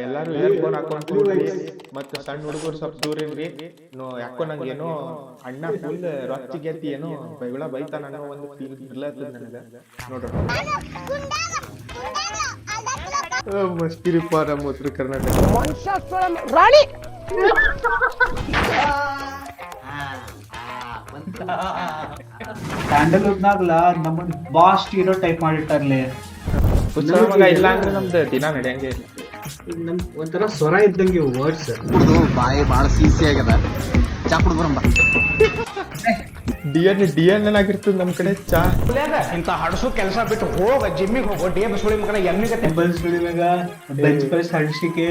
ಎಲ್ಲಾರು ಇಯರ್ಫೋನ್ ಹಾಕೊಂಡ್ ಕೂಡ್ರಿ ಮತ್ತ ಸಣ್ಣ ಹುಡುಗರು ಸ್ವಲ್ಪ ದೂರ ಇರ್ರಿ. ಯಾಕೋ ನಂಗೇನೋ ಅಣ್ಣ ಫುಲ್ ರೊಚ್ಚಿಗೆತಿ ಏನೋ ಬೈಗಳ ಬೈತಾನ ಅನ್ನೋ ಒಂದು ಫೀಲ್ ಇರ್ಲತ್ತದ ನನಗ. ನೋಡ್ರಿ ಮಸ್ಕಿರಿಪ್ಪ ನಮ್ಮ ಉತ್ತರ ಕರ್ನಾಟಕ ರಾಣಿ ಸ್ಯಾಂಡಲ್ವುಡ್ನಾಗ್ಲ ನಮ್ಮನ್ ಬಾಸ್ ಹೀರೋ ಟೈಪ್ ಮಾಡಿಟ್ಟಾರ್ಲಿ. ಉತ್ಸವ ಮಗ ಇಲ್ಲ ಅಂದ್ರೆ ನಮ್ದು ದಿನ ನಡೆಯಂಗೆ ಇಲ್ಲ. ನಮ್ ಒಂಥರ ಸ್ವರ ಇದ್ದಂಗೆ ವರ್ಡ್ಸ್. ಬಾಯಿ ಬಾಳ ಸೀಸಿ ಆಗ್ಯದ. ಚಾ ಕುಡ್ ಬರಂಬ. ಡಿಎನ್ ಆಗಿರ್ತದ ನಮ್ ಕಡೆ ಚಾ. ಇಂತ ಹಡಸು ಕೆಲಸ ಬಿಟ್ಟು ಹೋಗ ಜಿಮ್ಮಿಗೆ ಹೋಗೋ ಡಿಎಂ ಸುಳಿ ಮಗನ ಎಮ್ಮಿಗೆ ಬೆಂಚ್ ಸುಳಿಮ್ಯಾಗ ಬೆಂಚ್ ಪ್ರೆಸ್ ಹಡ್ಸಿಕೆ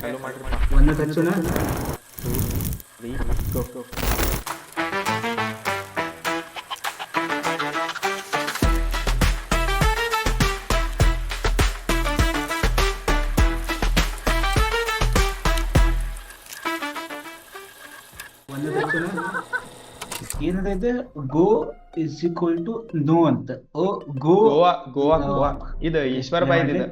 ಹಲೋ ಮಾಡ್ರಿ ಒಂದ ತಚ್ಚುನ ಏನಂದ್ರೆ ಗೋ ಇಸ್ ಈಕ್ವಲ್ ಟು ನೋ ಅಂತ. ಓ ಗೋ ಗೋವಾ ಗೋವಾ ಗೋವಾ ಇದು ಈಶ್ವರ ಬಾಯ್ ಇದು.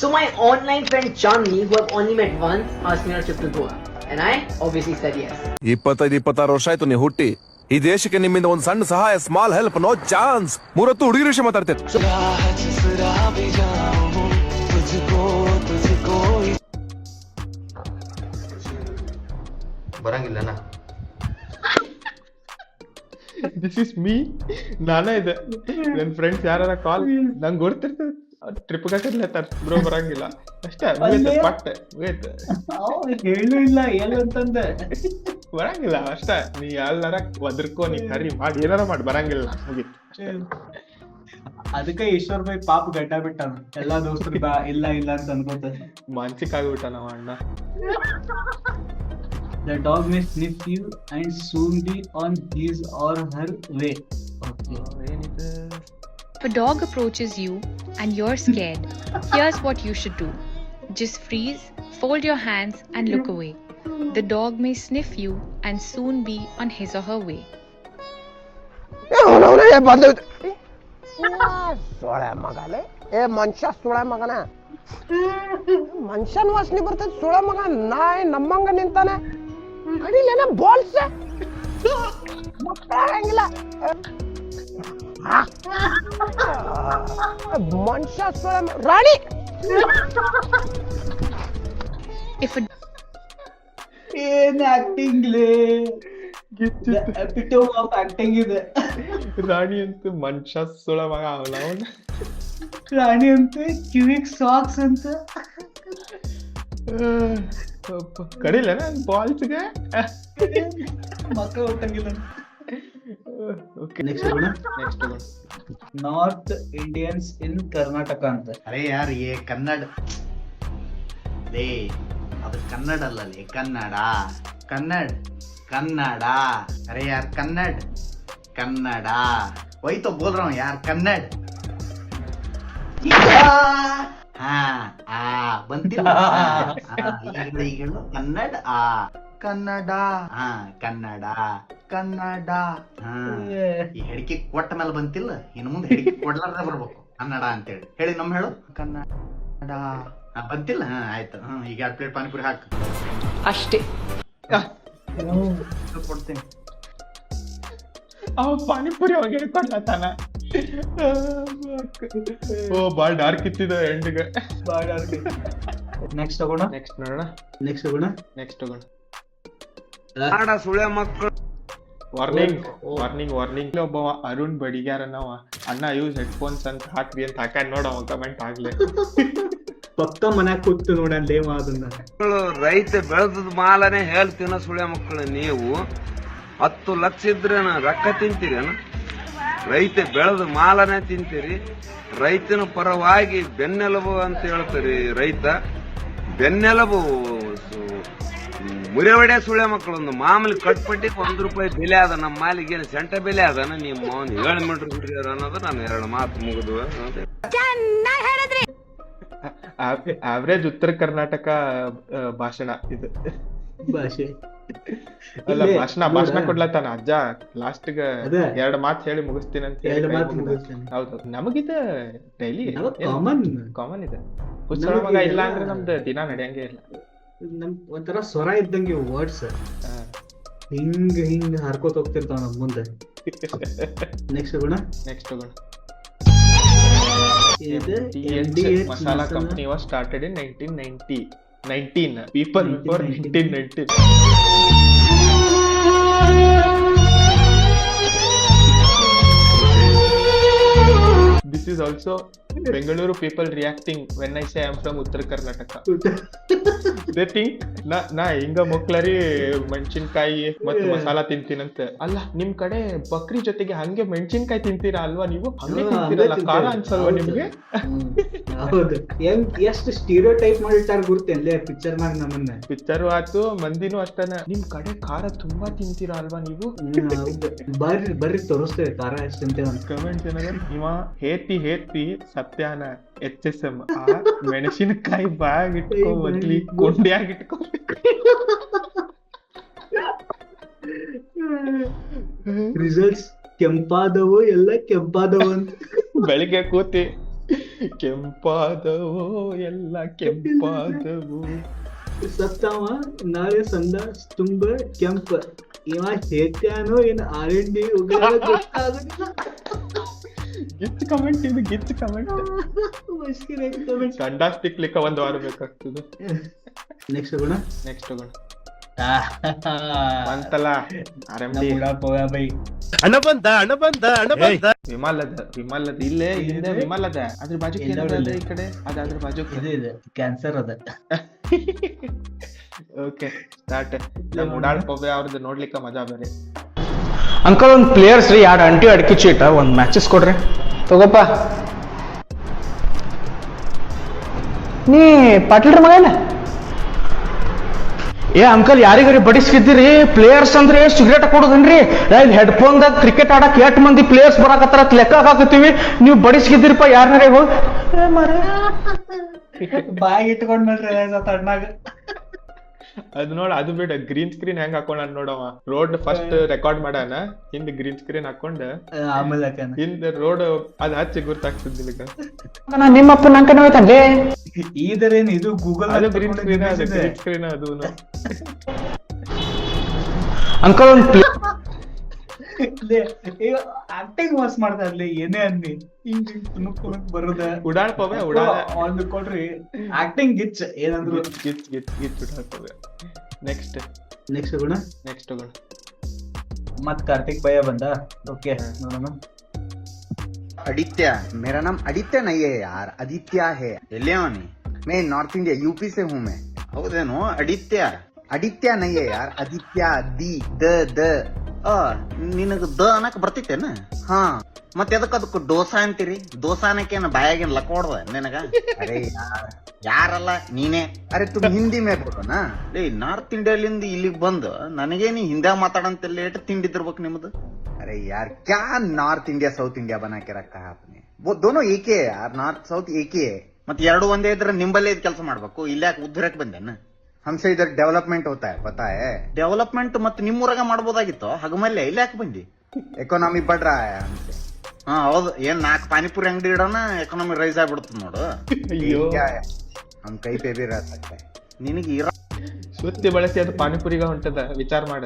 So my online friend Chandni, who I've only met once, asked me on a trip to Goa, and I obviously said yes. 25-26 ವರ್ಷ ಆಯ್ತು ನೀ ಹುಟ್ಟಿ. ಈ ದೇಶಕ್ಕೆ ನಿಮ್ಮಿಂದ ಒಂದ್ ಸಣ್ಣ ಸಹಾಯ, ಸ್ಮಾಲ್ ಹೆಲ್ಪ್, ನೋ ಚಾನ್ಸ್. 30 ಹುಡುಗಿರ ವಿಷಯ ಮಾತಾಡ್ತೇನೆ. ಬರಂಗಿಲ್ಲನಾ? This is me. ನಾನೇ ಇದೆ. ನನ್ ಫ್ರೆಂಡ್ಸ್ ಯಾರ ಕಾಲ್ ನಂಗೆ ಗೊತ್ತಿರ್ತದೆ ಟ್ರಿಪ್ ಹಾಕತ್ಲತ್ತಾರ ಬ್ರೋ ಬರಂಗಿಲ್ಲ ಅಷ್ಟೇ. ಪಟ್ಟೆ ಹೇಳು ಇಲ್ಲ ಏನು ಅಂತಂದ ಬರಂಗಿಲ್ಲ ಅಷ್ಟೇ. ನೀ ಎಲ್ಲಾರ ಒದರ್ಕೋ, ನೀ ಕರಿ ಮಾಡಿ ಏನಾರ ಮಾಡಿ ಬರಂಗಿಲ್ಲ ಮುಗೀತು. ಅದಕ್ಕೆ ಈಶ್ವರ್ ಬೈ ಪಾಪ ಗಡ್ಡ ಬಿಟ್ಟಾನ. ಎಲ್ಲಾ ದೋಸ್ತರು ಇಲ್ಲ ಇಲ್ಲ ಅಂತ ಅನ್ಕೋತ ಮಾನಸಿಕ ಆಗ್ಬಿಟ್ಟ ನಾವ್ ಅಣ್ಣ. The dog may sniff you and soon be on his or her way. Okay. If a dog approaches you and you're scared, here's what you should do. Just freeze, fold your hands and look away. The dog may sniff you and soon be on his or her way. ಸೊಳೆ ಮಗಲೇ ಏ ಮನುಷ್ಯ ಸುಳೆ ಮಗನ ಮನುಷ್ಯನ ವಾಸನೆ ಬರ್ತದೆ. ಸುಳೆ ಮಗ ನಾಯಿ ನಮ್ಮಂಗ ನಿಂತಾನೆ. ಕಡಿಲೇನ balls ಮಕ್ಕಳಾಗಂಗಿಲ್ಲ. ಮನುಷ್ಯ ಸುಳೆ ರಾಣಿ. ಏನ್ ಆಕ್ಟಿಂಗ್ ಲೇ, ಎಪಿಟೋಮ್ ಆಫ್ ಆಕ್ಟಿಂಗ್ ಇದೆ. ರಾಣಿ ಅಂತ ಮನುಷ್ಯ ಸುಳ ಮಗ ಅವನ. ರಾಣಿ ಅಂತ ಕಿವಿಗ್ ಸಾಕ್ಸ್ ಅಂತ. ಕಡಿಲ್ಲ ನನ್ ಬಾಲ್ಸ್ಗೆ ಮಕ್ಕಳು ಹುಟ್ಟಂಗಿಲ್ಲ. ನೆಕ್ಸ್ಟ್ ನಾರ್ತ್ ಇಂಡಿಯನ್ಸ್ ಇನ್ ಕರ್ನಾಟಕ ಅಂತ. ಅರೆ ಯಾರ್ ಏ ಕನ್ನಡ ಲೇ, ಅದು ಕನ್ನಡ ಅಲ್ಲ ಲೇ, ಕನ್ನಡ ಕನ್ನಡ ಕನ್ನಡ. ಅರೆ ಯಾರ್ ಕನ್ನಡ ಕನ್ನಡ वही तो बोल रहा हूँ यार कन्नड़. ಬಂತಿಲ್ಲ ಈಗ ಕನ್ನಡ ಕನ್ನಡ ಕನ್ನಡ ಕನ್ನಡ. ಈ ಹೆಡಿಕೆ ಕೊಟ್ಟ ಮೇಲೆ ಬಂತಿಲ್ಲ, ಇನ್ನು ಮುಂದೆ ಹೆಡಿಕೆ ಕೊಡ್ಲಾರ್ದ ಬರ್ಬೇಕು ಕನ್ನಡ ಅಂತೇಳಿ ಹೇಳಿ. ನಮ್ಮ ಹೇಳು ಕನ್ನಡ ಬಂತಿಲ್ಲ. ಆಯ್ತು ಈಗ 2 ಪ್ಲೇಟ್ ಪಾನಿಪುರಿ ಹಾಕು ಅಷ್ಟೇ. ಕೊಡ್ತೀನಿ. ಅವ ಪಾನಿಪುರಿ ಅವಾಗ ಹೇಳ್ಕೊಡ್ಲತ್ತಾನ. ಓ ಬಾಳ್ ಡಾರ್ಕ್ ಇತ್ತಿದ ಎಂಡ್ಗೆ. ನೆಕ್ಸ್ಟ್ ತಗೋಣ. ನೆಕ್ಸ್ಟ್ ನೋಡೋಣ. ನೆಕ್ಸ್ಟ್ ತಗೋಣ. ನೆಕ್ಸ್ಟ್ ತಗೋಣ. ಸುಳೆ ಮಕ್ಕಳು. Warning warning warning. ಒಬ್ಬ ಅರುಣ್ ಬಡಿಗ್ಯಾರ ನಾವ ಅಣ್ಣ ಯೂಸ್ ಹೆಡ್ಫೋನ್ಸ್ ಅಂತ ಹಾಕ್ರಿ ಅಂತ ಹಾಕ್ಯಾನ ನೋಡ. ಅವ ಕಮೆಂಟ್ ಆಗ್ಲಿ ಪಕ್ಕ ಮನ್ಯಾಗ ಕೂತು ನೋಡಲ್ಲೇ ಅದನ್ನ. ರೈತ ಬೆಳೆದ ಮಾಲನೆ ಹೇಳ್ತೀನ ಸುಳೆ ಮಕ್ಕಳು. ನೀವು 10 ಲಕ್ಷ ಇದ್ರೇನ ರೊಕ್ಕ ತಿಂತೀರೇನ? ರೈತ ಬೆಳೆದ ಮಾಲನೆ ತಿಂತೀರಿ. ರೈತನ ಪರವಾಗಿ ಬೆನ್ನೆಲುಬು ಅಂತ ಹೇಳ್ತೀರಿ. ರೈತ ಬೆನ್ನೆಲುಬು ಮುರಿವಡೆ ಸುಳೆ ಮಕ್ಕಳು. ಒಂದು ಮಾಮೂಲಿ ಕಟ್ಪಟ್ಟಿ ₹1 ಬೆಲೆ ಅದ. ನಮ್ಮ ಮಾಲಿಗೆ ಏನು ಸೆಂಟ ಬೆಲೆ ಅದನ? ನಿಮ್ಮ 7 ಮೀಟರ್ ಬಿಡ್ರಿ ಅನ್ನೋದು ನಾನು 2 ಮಾತು ಮುಗಿದು. ಆವ್ರೇಜ್ ಉತ್ತರ ಕರ್ನಾಟಕ ಭಾಷಣ ಇದು. ಭಾಷೆ ಅಲ್ಲ ಇಲ್ಲೇ ಭಾಷಣ ನೋಡ, ಕೊಡ್ಲತ್ತಾನ ಅಜ್ಜ ಲಾಸ್ಟ್ಗ ಅದೇ. 2 ಮಾತು ಹೇಳಿ ಮುಗಿಸ್ತೀನಿ ಅಂತ ಹೇಳಿ ಎರಡು ಕೈ ಮಾತು ಮುಗ್ದ. ಮುಗಿಸ್ತಾನೆ. ಹೌದು ನಮಗಿದ ಡೈಲಿ ಕಾಮನ್ ಕಾಮನ್ ಇದೆ. ಹುಚ್ಚರ ಮಗ ಇಲ್ಲ ಅಂದ್ರೆ ನಮ್ದು ದಿನ ನಡೆಯಂಗೆ ಇಲ್ಲ. ನಮ್ ಒಂಥರ ಸ್ವರ ಇದ್ದಂಗೆ ವರ್ಡ್ಸ್ ಹಾ. ಹಿಂಗ್ ಹರ್ಕೋತ ಹೋಗ್ತಿರ್ತಾವ ನಮ್ ಮುಂದೆ. ನೆಕ್ಸ್ಟ್ ಗುಣ ನೆಕ್ಸ್ಟ್ ಹೋಗೋಣ. ಇದು MDH masala company was started in 1919 people before 1919. This is also Bengaluru people reacting when I say I'm from Uttar Karnataka. They think ನಾ ಹಿಂಗ ಮೊಕ್ಲರಿ ಮೆಣಸಿನ್ಕಾಯಿ ಮತ್ತು ಮಸಾಲಾ ತಿಂತೀನಂತ. ಅಲ್ಲ ನಿಮ್ ಕಡೆ ಬಕ್ರಿ ಜೊತೆಗೆ ಹಂಗೆ ಮೆಣಸಿನ್ಕಾಯಿ ತಿಂತೀರಾ ಅಲ್ವಾ ನೀವು? ಹಂಗೆ ತಿಂತೀರಲ್ಲ, ಖಾರ ಅನ್ಸಲ್ವಾ ನಿಮ್ಗೆ? ಹೌದು. ಎಷ್ಟು ಸ್ಟೀರಿಯೋ ಟೈಪ್ ಮಾಡಿಟ್ಟಾರ ಗುರ್ತೇನ್ಲೇ ಪಿಕ್ಚರ್ ನಾಗ ನಮ್ಮನ್ನ. ಪಿಕ್ಚರ್ ಆತು, ಮಂದಿನೂ ಅಷ್ಟನ. ನಿಮ್ ಕಡೆ ಖಾರ ತುಂಬಾ ತಿಂತೀರಾ ಅಲ್ವಾ ನೀವು? ಬರ್ರಿ ತೋರಿಸ್ತೇವೆ ಖಾರ ಎಷ್ಟು ತಿಂತೇವೆ ಅಂತ. ಕಮೆಂಟ್ಸ್ ಏನಾಗ ಇವ ಹೇತಿ ಸತ್ಯಾನ HSM ಆ ಮೆಣಸಿನಕಾಯಿ ಬ್ಯಾಗ್ ಇಟ್ಕೋ ಬದ್ಲಿ ಕೊಂಡ್ಯಾಗ ಇಟ್ಕೋ. ರಿಸಲ್ಟ್ಸ್ ಕೆಂಪಾದವು ಎಲ್ಲ ಕೆಂಪಾದವು ಅಂತ ಬೆಳಿಗ್ಗೆ ಕೂತಿ ಕೆಂಪಾದವು ಎಲ್ಲ ಕೆಂಪಾದವು. ಸತ್ತವ ನಾಳೆ ಸಂದ ತುಂಬ ಕೆಂಪ. ಇವ ಹೇತ್ಯಾನೋ ಏನ್ R&D ಗೊತ್ತಾಗೋದಿಲ್ಲ. ಗಿಚ್ ಕಮೆಂಟ್ ಇದು, ಗಿಚ್ ಕಮೆಂಟ್. ಸಂಡಾಸ್ ತಿಕ್ಲಿಕ್ಕ 1 ವಾರ ಬೇಕಾಗ್ತದೆ. ನೆಕ್ಸ್ಟ್ ಗುಣ ನೆಕ್ಸ್ಟ್ ಹೋಗೋಣ. ಅಂತಲ್ಲ RMD ವಿಮಲದ ಇಲ್ಲೇ ಹಿಂದೆ ವಿಮಲದ ಅದ್ರ ಬಾಜು ಏನದ ಈ ಕಡೆ ಅದ್ರ ಬಾಜು ಇದು ಕ್ಯಾನ್ಸರ್ ಅದ. Okay start. ನಮ್ಮ ಉಡಾಳ್ ಪವ್ಯ ಅವ್ರದ್ದು ನೋಡ್ಲಿಕ್ಕೆ ಮಜಾ ಬೇರೆ. ಅಂಕಲ್ ಒಂದು ಪ್ಲೇಯರ್ಸ್ ರೀ 2 ಅಂಟಿ ಅಡಿಕೆ ಚೀಟ ಒಂದು ಮ್ಯಾಚಸ್ ಕೊಡ್ರಿ. ತಗೋಪ್ಪ. ನೀ ಪಾಟೀಲ್ರ ಮಗ ಇಲ್ಲ? ಏ ಅಂಕಲ್ ಯಾರಿಗಾರಿ ಬಡಿಸ್ಕಿದ್ದೀರಿ? ಪ್ಲೇಯರ್ಸ್ ಅಂದ್ರೆ ಸಿಗರೇಟ್ ಕೊಡೋದನ್ರಿ. ಹೆಡ್ಫೋನ್ದಾಗ ಕ್ರಿಕೆಟ್ ಆಡಕ್ 8 ಮಂದಿ ಪ್ಲೇಯರ್ಸ್ ಬರಾಕತ್ತಾರ ಲೆಕ್ಕ ಹಾಕತ್ತೀವಿ, ನೀವು ಬಡಿಸ್ಕಿದ್ದೀರಿಪ್ಪ ಯಾರನಾರೇ ಹೋಗಿ ಬಾಯಿ ಇಟ್ಕೊಂಡ್ರಿ ತಣ್ಣಾಗ. ಅದ್ ನೋಡ, ಅದು ಬಿಡ ಗ್ರೀನ್ ಸ್ಕ್ರೀನ್ ಹೆಂಗ್ ಹಾಕೊಂಡ ನೋಡವ. ರೋಡ್ ಫಸ್ಟ್ ರೆಕಾರ್ಡ್ ಮಾಡಾನ, ಹಿಂದ್ ಗ್ರೀನ್ ಸ್ಕ್ರೀನ್ ಹಾಕೊಂಡ ಆಮೇಲೆ ಹಿಂದ್ ರೋಡ್ ಅದ್ ಹಚ್ಚಿ ಗುರ್ತಾಗ್ತದ. ನಿಮ್ಮಪ್ಪ ನಂಕನ ಹೋಯ್ತನ್ಲೇ. ಇದರೇನು ಇದು ಗೂಗಲ್ ಅದು ಗ್ರೀನ್ ಸ್ಕ್ರೀನ್, ಅದು ಗ್ರೀನ್ ಸ್ಕ್ರೀನ್ ಅದು ಅಂಕಲ್ ಒಂದು ಆಕ್ಟಿಂಗ್ ವಾಸ್ ಮಾಡ್ತಾರ್ಲಿ ಏನೇ ಅನ್ನಿ ಹಿಂಗ್ ತುಣುಕ್ ತುಣುಕ್ ಬರುದ. ಉಡಾಳ್ ಪವ್ಯ ಉಡಾಳ ಒಂದು ಕೊಡ್ರಿ ಆಕ್ಟಿಂಗ್ ಗಿಚ್ ಏನಂದ್ರು. ಗಿಚ್ ಉಡಾಳ್ ಪವ್ಯ. ನೆಕ್ಸ್ಟ್ ಗುಣ ನೆಕ್ಸ್ಟ್ ಹೋಗೋಣ. ಮತ್ ಕಾರ್ತಿಕ್ ಭಯ್ಯ ಬಂದ. ಓಕೆ ನೋಡೋಣ. आदित्य, मेरा नाम आदित्य नहीं है यार, आदित्य है. एलियानी, मैं नॉर्थ इंडिया यूपी से हूँ मैं. हौदेनो आदित्य नहीं है यार, आदित्य द ನಿನಗ ದ ಅನ್ನಕ್ ಬರ್ತೈತೇನ? ಹಾ ಮತ್ತೆ ಅದಕ್ಕ ಡೋಸಾ ಅಂತೀರಿ? ಡೋಸಾ ಅನ್ನಕೇನ ಬಾಯಾಗೇನ್ ಲಕ್ಕೊಡ್ದ ನಿನಗ? ಅರೆ ಯಾರಲ್ಲ ನೀನೇ. ಅರೆ ತುಮ್ ಹಿಂದಿ ಮೇ ಬೋಲೋನಾ. ನಾರ್ತ್ ಇಂಡಿಯಾಲಿಂದ ಇಲ್ಲಿಗೆ ಬಂದು ನನಗೇ ನೀ ಹಿಂದಿ ಮಾತಾಡಂತ ಲೇಟ್ ತಿಂಡಿದಿರ್ಬೇಕು ನಿಮ್ದು. अरे यार क्या नॉर्थ इंडिया साउथ इंडिया बना के रखा है आपने? वो दोनों एक ही है यार, नॉर्थ साउथ एक ही है. मत ಎರಡು ಒಂದೇ ಇದ್ರೆ ನಿಂಬಲ್ಲೇ ಕೆಲಸ ಮಾಡ್ಬೇಕು, ಇಲ್ಲೇ ಉದ್ಧರಕ್ಕೆ ಬಂದೇನ? हमसे इधर डेवलपमेंट होता है पता है. डेवलपमेंट मत ನಿಮ್ಮೂರಾಗ ಮಾಡ್ಬೋದಾಗಿತ್ತು, ಹಗಮಲ್ಲೇ ಇಲ್ಲಿ ಯಾಕೆ ಬಂದಿ? ಎಕಾನಮಿ बढ़ रहा है हमसे. ಹಾ ಹೌದು, ಏನ್ 4 ಪಾನಿಪುರಿ ಅಂಗಡಿ ಇಡೋಣ ಎಕಾನಮಿ ರೈಸ್ ಆಗ್ಬಿಡ್ತದ ನೋಡು. क्या है हम कहीं पे भी रह सकते हैं. ನಿನಗೆ ಸುತ್ತಿ ಬಳಸಿ ಅದು ಪಾನಿಪುರಿಗ ಹೊಂಟದ, ವಿಚಾರ ಮಾಡ.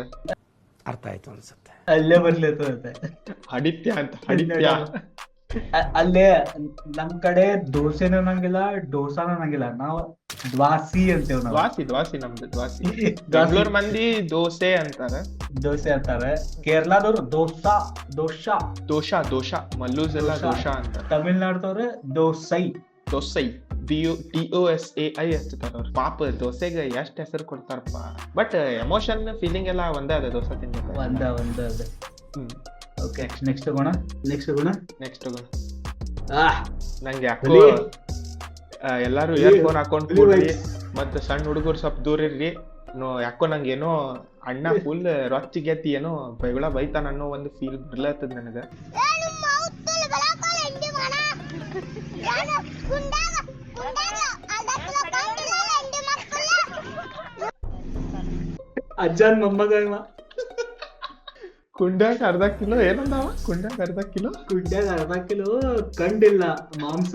ಅರ್ಥ ಆಯ್ತು ಅನ್ಸುತ್ತೆ. ಅಲ್ಲೇ ಬರ್ಲೇತ ಆದಿತ್ಯ ಅಂತ. ಆದಿತ್ಯ ಅಲ್ಲೇ ನಮ್ ಕಡೆ ದೋಸೆನೂ ಅನ್ನಂಗಿಲ್ಲ, ಡೋಸಾನು ಅನ್ನಂಗಿಲ್ಲ. ನಾವು ದ್ವಾಸಿ ಅಂತೇವ್. ನಾವು ದ್ವಾಸಿ ನಮ್ದು ದ್ವಾಸಿ. ಬೆಂಗಳೂರು ಮಂದಿ ದೋಸೆ ಅಂತಾರ, ದೋಸೆ ಅಂತಾರೆ. ಕೇರಳದವ್ರು ದೋಸಾ ದೋಷಾ ಮಲ್ಲೂಸ್ ಎಲ್ಲ ದೋಷಾ ಅಂತಾರ. ತಮಿಳ್ನಾಡ್ದವ್ರು ದೋಸೈ DOSAI ಹಚ್ತಾರ ಅವ್ರು. ಪಾಪ ದೋಸೆಗೆ ಎಷ್ಟ್ ಹೆಸರು ಕೊಡ್ತಾರಪ್ಪ. ಬಟ್ ಎಮೋಷನ್ ಫೀಲಿಂಗ್ ಎಲ್ಲ ಒಂದೇ ಅದ ದೋಸೆ ತಿನ್ಬೇಕು. ಒಂದ ಓಕೆ ನೆಕ್ಸ್ಟ್ ಹೋಗೋಣ. ನಂಗೆ ಯಾಕೋ ಎಲ್ಲಾರು ಇಯರ್ಫೋನ್ ಹಾಕೊಂಡ್ ಕೂಡ್ರಿ, ಮತ್ತೆ ಸಣ್ಣ ಹುಡುಗರು ಸ್ವಲ್ಪ ದೂರ ಇರ್ರಿ. ಯಾಕೋ ನಂಗೇನೋ ಅಣ್ಣ ಫುಲ್ ರೊಚ್ಚಿಗೆತ್ತಿ ಏನೋ ಬೈಗುಳ ಬೈತಾನ ಅನ್ನೋ ಒಂದು ಫೀಲ್ ಬರ್ಲತ್ತದ ನನಗ. ಅಜ್ಜನ್ ಮೊಮ್ಮಗ ಇವ. ಕುಂಡ್ಯಾಗ ಅರ್ಧ ಕಿಲೋ ಏನಂದಾವ, ಕುಂಡ್ಯಾಗ ಅರ್ಧ ಕಿಲೋ ಕುಂಡ್ಯಾಗ ಅರ್ಧ ಕಿಲೋ ಕಂಡಿಲ್ಲ ಮಾಂಸ.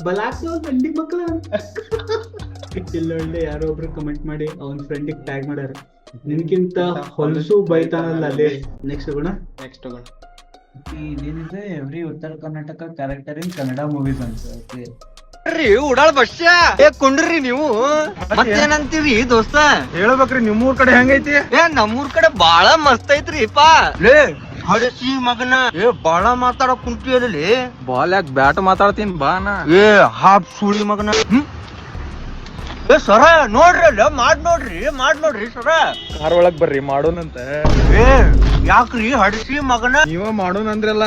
ಬಲಾಕ್ಲು ಗಂಡಿ ಮಕ್ಳ ಇಲ್ಲೊಳ್ಳೆ ಯಾರೋ ಒಬ್ರು ಕಮೆಂಟ್ ಮಾಡಿ ಅವನ್ ಫ್ರೆಂಡಿಗೆ ಟ್ಯಾಗ್ ಮಾಡ್ಯಾರ, ನಿನ್ಕಿಂತ ಹೊಲಸು ಬೈತಾನಲ್ಲ ಅಲ್ಲೇ. ನೆಕ್ಸ್ಟ್ ಗುಣ ನೆಕ್ಸ್ಟ್ ಹೋಗೋಣ. ಇದೇನಿದೆ ಎವ್ರಿ ಉತ್ತರ Karnataka character in Kannada movies ಅಂತ. ಉಡಾಳ್ ಬಸ್ಯ ಕುಂಡ್ರಿ ನೀವು ಮತ್ತೇನಂತೀರಿ ದೋಸ್ತ? ಹೇಳ್ಬೇಕ್ರಿ ನಿಮ್ಮೂರ್ ಕಡೆ ಹೆಂಗೈತಿ? ನಮ್ಮೂರ್ ಕಡೆ ಬಾಳ ಮಸ್ತ್ ಐತ್ರಿ ಪಾ. ಲೇ ಹಡಸಿ ಮಗನ ಬಾಳ ಮಾತಾಡಕ್ ಕುಂಟಿಯಲ್ಲಿ ಬಾಲ್ ಯಾಕೆ ಬ್ಯಾಟ್ ಮಾತಾಡ್ತೀನಿ ಬಾನ. ಹಾಪ್ ಸುಳಿ ಮಗನ. ಸರ ನೋಡ್ರಿ ಅಲ್ಲ ಮಾಡ್ ನೋಡ್ರಿ ಸರ. ಕಾರ್ ಒಳಗ್ ಬರ್ರಿ ಮಾಡೋಣಂತ. ಯಾಕ್ರಿ ಹಡಸಿ ಮಗನ ನೀವ ಮಾಡೋಣ ಅಂದ್ರಲ್ಲ.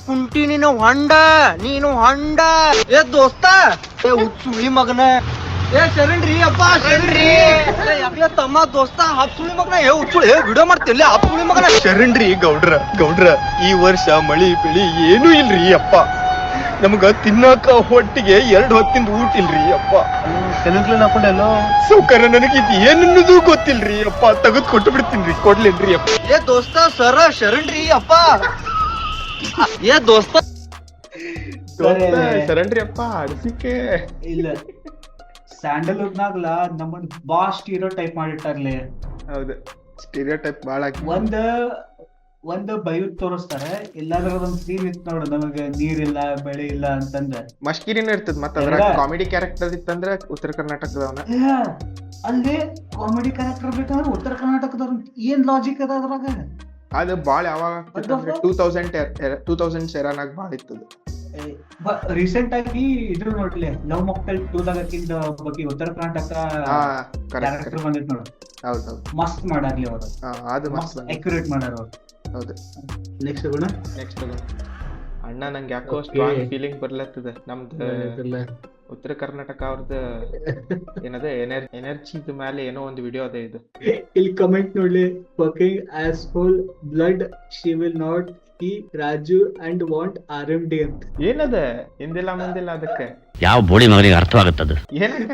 ಕುಂಟಿ ನೀನು ಹೊಂಡ ದೋಸ್ತ ಹುಚ್ಚುಳಿ ಮಗನ. ಶರಣ್ರಿ ಅಪ್ಪ ಶರಣ್ರಿ ಯಾಕಲ ತಮ್ಮ ದೋಸ್ತ ಹಪ್ಸುಳಿ ಮಗನ ಹುಚ್ಚುಳಿ ವಿಡಿಯೋ ಮಾಡ್ತಿಲ್ಲ ಹಪ್ಸುಳಿ ಮಗನ. ಶರಣ್ರಿ ಗೌಡ್ರ ಈ ವರ್ಷ ಮಳಿ ಬೆಳಿ ಏನೂ ಇಲ್ರಿ ಅಪ್ಪ. ನಮಗ ತಿನ್ನಾಕ ಹೊಟ್ಟಿಗೆ 2 ಹೊತ್ತಿಂದ ಊಟ ಇಲ್ರಿ ಅಪ್ಪ. ಹಾಕೊಂಡೆಲ್ಲೋ ಸೌಕರ್ಯ ನನಗೆ ಇದು ಏನನ್ನೋದು ಗೊತ್ತಿಲ್ರಿ ಅಪ್ಪ. ತೆಗೆದು ಕೊಟ್ಟು ಬಿಡ್ತೀನ್ರಿ, ಕೊಡ್ಲೇನ್ರಿ ಅಪ್ಪ. ದೋಸ್ತ ಸರ ಶರಣ್ರಿ ಅಪ್ಪ. ದೋಸ್ತ ಶರಣ್ರಿ ಅಪ್ಪ ಅಡ್ಸಿಕೆ ಇಲ್ಲ ಸ್ಯಾಂಡಲ್ವುಡ್ ನಾಗ್ಲ ನಮ್ಮನ್ ಬಾಸ್ ಸ್ಟೀರಿಯೋ ಟೈಪ್ ಮಾಡಿಟ್ಟಾರ್ಲಿ. ಹೌದು, ಸ್ಟೀರಿಯೋ ಟೈಪ್ ಬಾಳ ಒಂದ್ ಬೈದ್ ತೋರಿಸ್ತಾರೆ, ಇಲ್ಲಾಂದ್ರೆ ಒಂದ್ ಸೀನ್ ಇತ್ತು ನೋಡು, ನಮಗೆ ನೀರಿಲ್ಲ ಬೆಳೆ ಇಲ್ಲ ಅಂತಂದ್ರೆ ಮಷ್ಕಿರಿನ ಇರ್ತದ. ಮತ್ತ ಅದ್ರ ಕಾಮಿಡಿ ಕ್ಯಾರೆಕ್ಟರ್ ಇತ್ತಂದ್ರ ಉತ್ತರ ಕರ್ನಾಟಕದವನ. ಅಲ್ಲಿ ಕಾಮಿಡಿ ಕ್ಯಾರೆಕ್ಟರ್ ಬೇಕಂದ್ರೆ ಉತ್ತರ ಕರ್ನಾಟಕದವ್ರ ಏನ್ ಲಾಜಿಕ್ ಅದ ಅದ್ರಾಗ? ಅದು ಬಾಳ ಯಾವಾಗ 2000 ಸೆರಾನಾಗ ಬಾಳ ಇತ್ತದ. ರೀಸೆಂಟ್ ಆಗಿ ಇದ್ರು ನೋಡ್ಲಿ ಲವ್ ಮೊಕ್ಟೆಲ್ 2 ಬಗ್ಗೆ ಉತ್ತರ ಕರ್ನಾಟಕ ಕ್ಯಾರೆಕ್ಟರ್ ಬಂದಿತ್ತು ನೋಡು. ಹೌದೌದು, ಮಸ್ತ್ ಮಾಡಾರ್ಲಿ ಅವರು, ಅದು ಮಸ್ತ್ ಅಕ್ಯುರೇಟ್ ಮಾಡ್ಯಾರ ಅವ್ರು. ಹೌದು. ನೆಕ್ಸ್ಟ್ ಗುಣ ನೆಕ್ಸ್ಟ್ ಅಣ್ಣ ನಂಗೆ ಯಾಕೋ ಸ್ಟ್ರಾಂಗ್ ಫೀಲಿಂಗ್ ಬರ್ಲತ್ತದ. ನಮ್ದು ಉತ್ತರ ಕರ್ನಾಟಕ ಅವ್ರದ್ದು ಏನದ ಎನರ್ಜಿ ಮೇಲೆ ಏನೋ ಒಂದು ವಿಡಿಯೋ ಅದ. ಇದು ಇಲ್ಲಿ ಕಮೆಂಟ್ ನೋಡ್ಲಿ, fucking asshole blood she will not ಈ ರಾಜು ಅಂಡ್ ವಾಂಟ್ RMD ಅಂತ. ಏನದ ಹಿಂದಿಲ್ಲ ಮುಂದಿಲ್ಲ ಅದಕ್ಕೆ ಯಾವ ಬೋಳಿ ಮಗನಿಗೆ ಅರ್ಥವಾಗುತ್ತದು? ಏನಕ್ಕ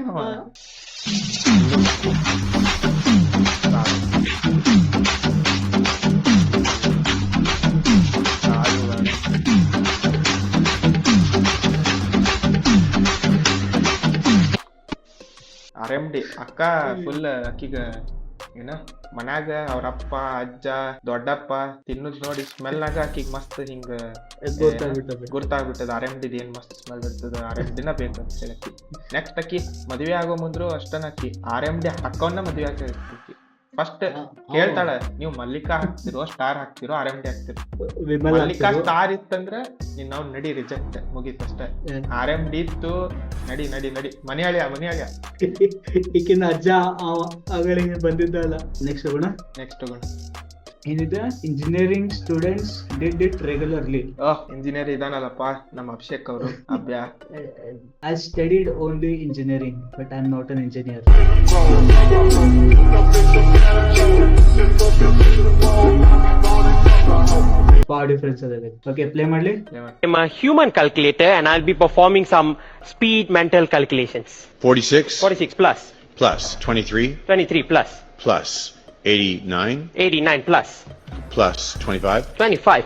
RMD ಅಕ್ಕ ಫುಲ್ ಅಕ್ಕಿಗ ಏನ ಮನ್ಯಾಗ ಅವ್ರಪ್ಪ ಅಜ್ಜ ದೊಡ್ಡಪ್ಪ ತಿನ್ನದ್ ನೋಡಿ ಸ್ಮೆಲ್ನಾಗ ಅಕ್ಕಿಗ್ ಮಸ್ತ್ ಹಿಂಗ ಗುರ್ತಾಗ್ಬಿಟ್ಟದ. RMD ಏನ್ ಮಸ್ತ್ ಸ್ಮೆಲ್ ಇರ್ತದ, RMDನ ಬೇಕಂತ ಹೇಳಕ್ಕಿ. ನೆಕ್ಸ್ಟ್ ಅಕ್ಕಿ ಮದ್ವೆ ಆಗೋ ಮುಂದ್ರು ಅಷ್ಟನ ಅಕ್ಕಿ RMD ಅಕ್ಕವನ್ನ ಮದ್ವೆ ಆಗ್ತೈತಿ. ಫಸ್ಟ್ ಹೇಳ್ತಾಳ, ನೀವು ಮಲ್ಲಿಕಾ ಹಾಕ್ತಿರೋ ಸ್ಟಾರ್ ಹಾಕ್ತಿರೋ RMD ಹಾಕ್ತಿರೋ. ಮಲ್ಲಿಕಾ ಸ್ಟಾರ್ ಇತ್ತಂದ್ರ ನೀನ್ ನಾವ್ ನಡಿ ರಿಜೆಕ್ಟ್ ಮುಗೀತಷ್ಟ. RMD ಇತ್ತು ನಡಿ ನಡಿ ನಡಿ ಮನೆಯಾಳ್ಯ ಈಕಿನ ಅಜ್ಜ ಅಗಳಿಗೆ ಬಂದಿದ್ದಲ್ಲ. ನೆಕ್ಸ್ಟ್ ಗುಣ ಏನಿದೆ, engineering students did it regularly. Engineer ಇದಾನಲ್ಲಪ್ಪ ನಮ್ಮ ಅಭಿಷೇಕ್ ಅವರು. I studied only engineering, but I'm not an engineer. Power difference adade. Okay, play madli. I'm a human calculator and I'll be performing some speed mental calculations. 46 plus 23 plus 89 plus 25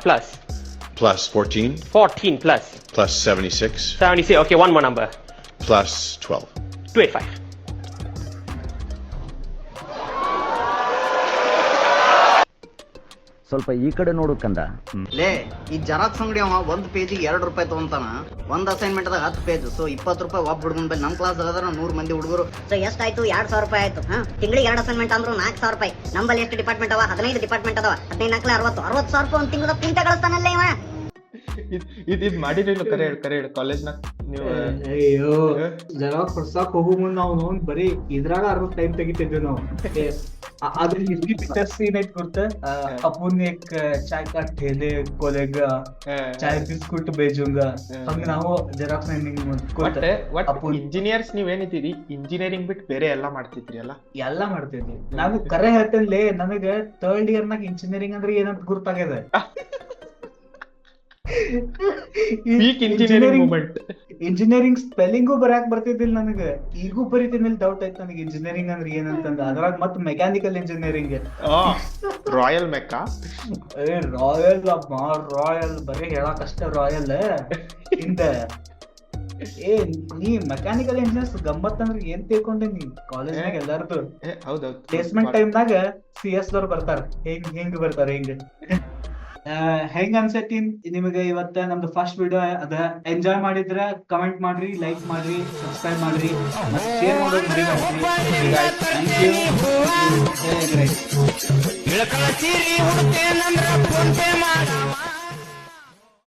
plus 14 plus 76 okay, one more number plus 12 25. ಸ್ವಲ್ಪ ಈ ಕಡೆ ನೋಡು ಕಂದ. ಲೇ ಈ xerox ಅಂಗಡಿ ಅವ 1 ಪೇಜಿಗೆ 2 ರೂಪಾಯಿ ತಗೊಂತಾನ. ಒಂದ್ ಅಸೈನ್ಮೆಂಟ್ ಅದಾಗ 10 ಪೇಜ್, ಸೊ 20 ರೂಪಾಯಿ ಒಬ್ಬ ಹುಡುಗನ ಬಲ್ಲಿ. ನಮ್ ಕ್ಲಾಸ್ ಅದ್ರ 100 ಮಂದಿ ಹುಡುಗರು. ಸೊ ಎಷ್ಟಾಯ್ತು? 2000 ರೂಪಾಯಿ ಆಯ್ತು. ತಿಂಗಳಿಗೆ 2 ಅಸೈನ್ಮೆಂಟ್ ಅಂದ್ರು 4000 ರೂಪಾಯಿ. ನಮ್ಮಲ್ಲಿ ಎಷ್ಟು ಡಿಪಾರ್ಟ್ಮೆಂಟ್ ಅವ? 15 ಡಿಪಾರ್ಟ್ಮೆಂಟ್ ಅದಾವ. 15 60,000 ರೂಪಾಯಿ ಒಂದ್ ತಿಂಗಳ ಪ್ರಿಂಟ್ ಕಳಿಸ್ತಾನಲ್ಲ ಇವ. ಇದ್ ಮಾಡಿರಿಲ್ಲ ಕರೆ ಹೇಳು ಕಾಲೇಜ್ನಾಗ ನೀವು. ಅಯ್ಯೋ ಜೆರಾಕ್ಸ್ ಹೊಡ್ಸಾಕ್ ಹೋಗೋ ಮುಂದ್ ನಾವು ಬರೀ ಇದ್ರಾಗ 60 ಟೈಮ್ ತೆಗಿತಿದ್ವಿ ನಾವು. ಅದ್ರ हिंदी पिक्चर सीन ಐತ್ ಗೊತ್ತ, अपन एक चाय का ठेले खोलेगा, चाय बिस्कुट बेचूंगा. ಹಂಗ ನಾವು ಜೆರಾಕ್ಸ್ ಇಂಜಿನಿಯರ್ಸ್ ನೀವೇನಿದ್ದೀರಿ, ಇಂಜಿನಿಯರಿಂಗ್ ಬಿಟ್ಟು ಬೇರೆ ಎಲ್ಲಾ ಮಾಡ್ತಿದ್ರಿ ಅಲ್ಲ? ಎಲ್ಲಾ ಮಾಡ್ತಿದ್ವಿ ನಾವು. ಕರೆ ಹೇಳ್ತೇನ್ಲೇ, ನನಗ 3rd ಇಯರ್ ನಾಗ ಇಂಜಿನಿಯರಿಂಗ್ ಅಂದ್ರೆ ಏನಂತ ಗುರ್ತಾಗ್ಯದ. ಇಂಜಿನಿಯರಿಂಗ್ ಮೂಮೆಂಟ್ ಇಂಜಿನಿಯರಿಂಗ್ ಸ್ಪೆಲ್ಲಿಂಗು ಬರಕ್ ಬರ್ತಿದ್ದಿಲ್ಲ ನನಗೆ, ಈಗೂ ಬರೀತೀನಿ ಡೌಟ್ ಐತ್ ನನಗೆ ಇಂಜಿನಿಯರಿಂಗ್ ಅಂದ್ರೆ ಏನಂತಂದ. ಅದ್ರಾಗ ಮತ್ mechanical engineering royal Mecca. Royal royal ಬರೀ ಹೇಳಕಷ್ಟ ರಾಯಲ್ ಇಂದ. ನೀ ಮೆಕ್ಯಾನಿಕಲ್ ಇಂಜಿನಿಯರ್ಸ್ ಗಮ್ಮತ್ ಅಂದ್ರೆ ಏನ್ ತಿಳ್ಕೊಂಡೆ ನೀ ಕಾಲೇಜ್ನಾಗ ಎಲ್ಲಾರ್ದು ಹೌದೌದು ಪ್ಲೇಸ್ಮೆಂಟ್ ಟೈಮ್ನಾಗ CS ದವ್ರು ಬರ್ತಾರ, ಹೆಂಗ್ ಬರ್ತಾರ ಹೆಂಗ್ ಅನ್ಸೈತಿ ನಿಮಗೆ ಇವತ್ತ ನಮ್ದು ಫಸ್ಟ್ ವಿಡಿಯೋ ಅದ. ಎಂಜಾಯ್ ಮಾಡಿದ್ರ ಕಮೆಂಟ್ ಮಾಡ್ರಿ, ಲೈಕ್ ಮಾಡ್ರಿ, ಸಬ್ಸ್ಕ್ರೈಬ್ ಮಾಡ್ರಿ, ಮತ್ತೆ ಶೇರ್ ಮಾಡೋದು ಮರಿಬೇಡ್ರಿ. Thank you.